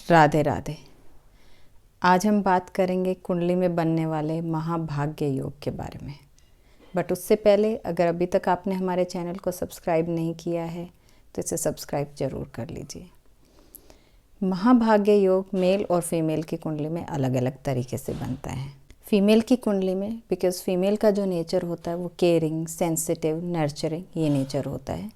राधे राधे। आज हम बात करेंगे कुंडली में बनने वाले महाभाग्य योग के बारे में। बट उससे पहले अगर अभी तक आपने हमारे चैनल को सब्सक्राइब नहीं किया है तो इसे सब्सक्राइब ज़रूर कर लीजिए। महाभाग्य योग मेल और फीमेल की कुंडली में अलग अलग तरीके से बनता है। फीमेल की कुंडली में बिकॉज़ फीमेल का जो नेचर होता है वो केयरिंग, सेंसिटिव, नर्चरिंग ये नेचर होता है।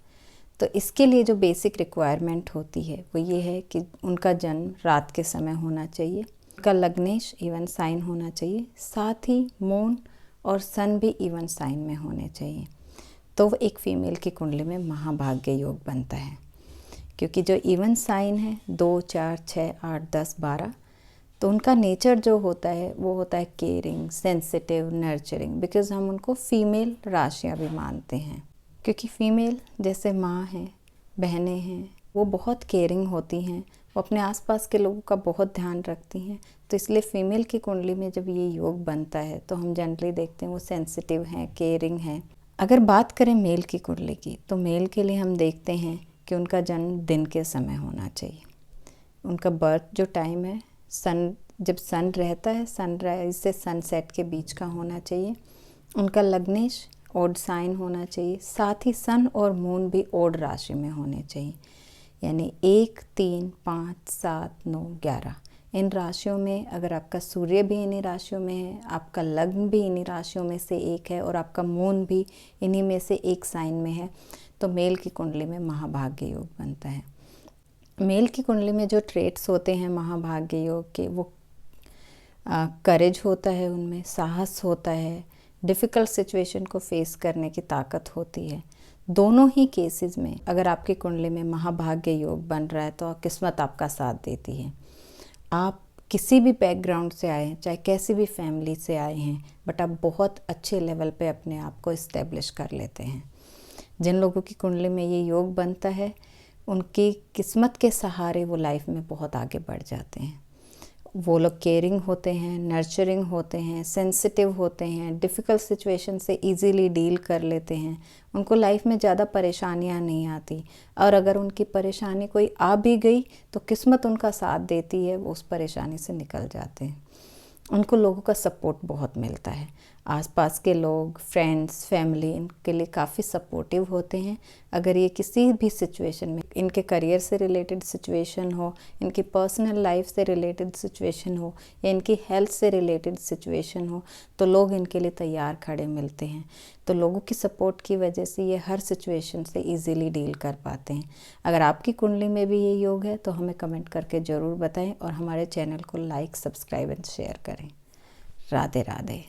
तो इसके लिए जो बेसिक रिक्वायरमेंट होती है वो ये है कि उनका जन्म रात के समय होना चाहिए, उनका लग्नेश इवन साइन होना चाहिए, साथ ही मून और सन भी इवन साइन में होने चाहिए। तो वो एक फ़ीमेल की कुंडली में महाभाग्य योग बनता है। क्योंकि जो इवन साइन है 2, 4, 6, 8, 10, 12, तो उनका नेचर जो होता है वो होता है केयरिंग, सेंसिटिव, नर्चरिंग। बिकॉज़ हम उनको फ़ीमेल राशियाँ भी मानते हैं, क्योंकि फ़ीमेल जैसे माँ हैं, बहनें हैं, वो बहुत केयरिंग होती हैं, वो अपने आसपास के लोगों का बहुत ध्यान रखती हैं। तो इसलिए फ़ीमेल की कुंडली में जब ये योग बनता है तो हम जनरली देखते हैं वो सेंसिटिव हैं, केयरिंग हैं। अगर बात करें मेल की कुंडली की, तो मेल के लिए हम देखते हैं कि उनका जन्म दिन के समय होना चाहिए। उनका बर्थ जो टाइम है जब सन रहता है, सनराइज से सनसेट के बीच का होना चाहिए। उनका लग्नेश ओड साइन होना चाहिए, साथ ही सन और मून भी ओड राशि में होने चाहिए। यानी 1, 3, 5, 7, 9, 11 इन राशियों में अगर आपका सूर्य भी इन्हीं राशियों में है, आपका लग्न भी इन्हीं राशियों में से एक है और आपका मून भी इन्हीं में से एक साइन में है, तो मेल की कुंडली में महाभाग्य योग बनता है। मेल की कुंडली में जो ट्रेट्स होते हैं महाभाग्य योग के, वो करेज होता है, उनमें साहस होता है, डिफ़िकल्ट सिचुएशन को फेस करने की ताकत होती है। दोनों ही केसेस में अगर आपकी कुंडली में महाभाग्य योग बन रहा है तो किस्मत आपका साथ देती है। आप किसी भी बैकग्राउंड से आए हैं, चाहे कैसी भी फैमिली से आए हैं, बट आप बहुत अच्छे लेवल पे अपने आप को इस्टेब्लिश कर लेते हैं। जिन लोगों की कुंडली में ये योग बनता है, उनकी किस्मत के सहारे वो लाइफ में बहुत आगे बढ़ जाते हैं। वो लोग केयरिंग होते हैं, नर्चरिंग होते हैं, सेंसिटिव होते हैं, डिफ़िकल्ट सिचुएशन से इजीली डील कर लेते हैं। उनको लाइफ में ज़्यादा परेशानियां नहीं आती, और अगर उनकी परेशानी कोई आ भी गई तो किस्मत उनका साथ देती है, वो उस परेशानी से निकल जाते हैं। उनको लोगों का सपोर्ट बहुत मिलता है। आसपास के लोग, फ्रेंड्स, फैमिली इनके लिए काफ़ी सपोर्टिव होते हैं। अगर ये किसी भी सिचुएशन में, इनके करियर से रिलेटेड सिचुएशन हो, इनकी पर्सनल लाइफ से रिलेटेड सिचुएशन हो, या इनकी हेल्थ से रिलेटेड सिचुएशन हो, तो लोग इनके लिए तैयार खड़े मिलते हैं। तो लोगों की सपोर्ट की वजह से ये हर सिचुएशन से ईज़िली डील कर पाते हैं। अगर आपकी कुंडली में भी ये योग है तो हमें कमेंट करके ज़रूर बताएं, और हमारे चैनल को लाइक, सब्सक्राइब एंड शेयर करें। राधे राधे।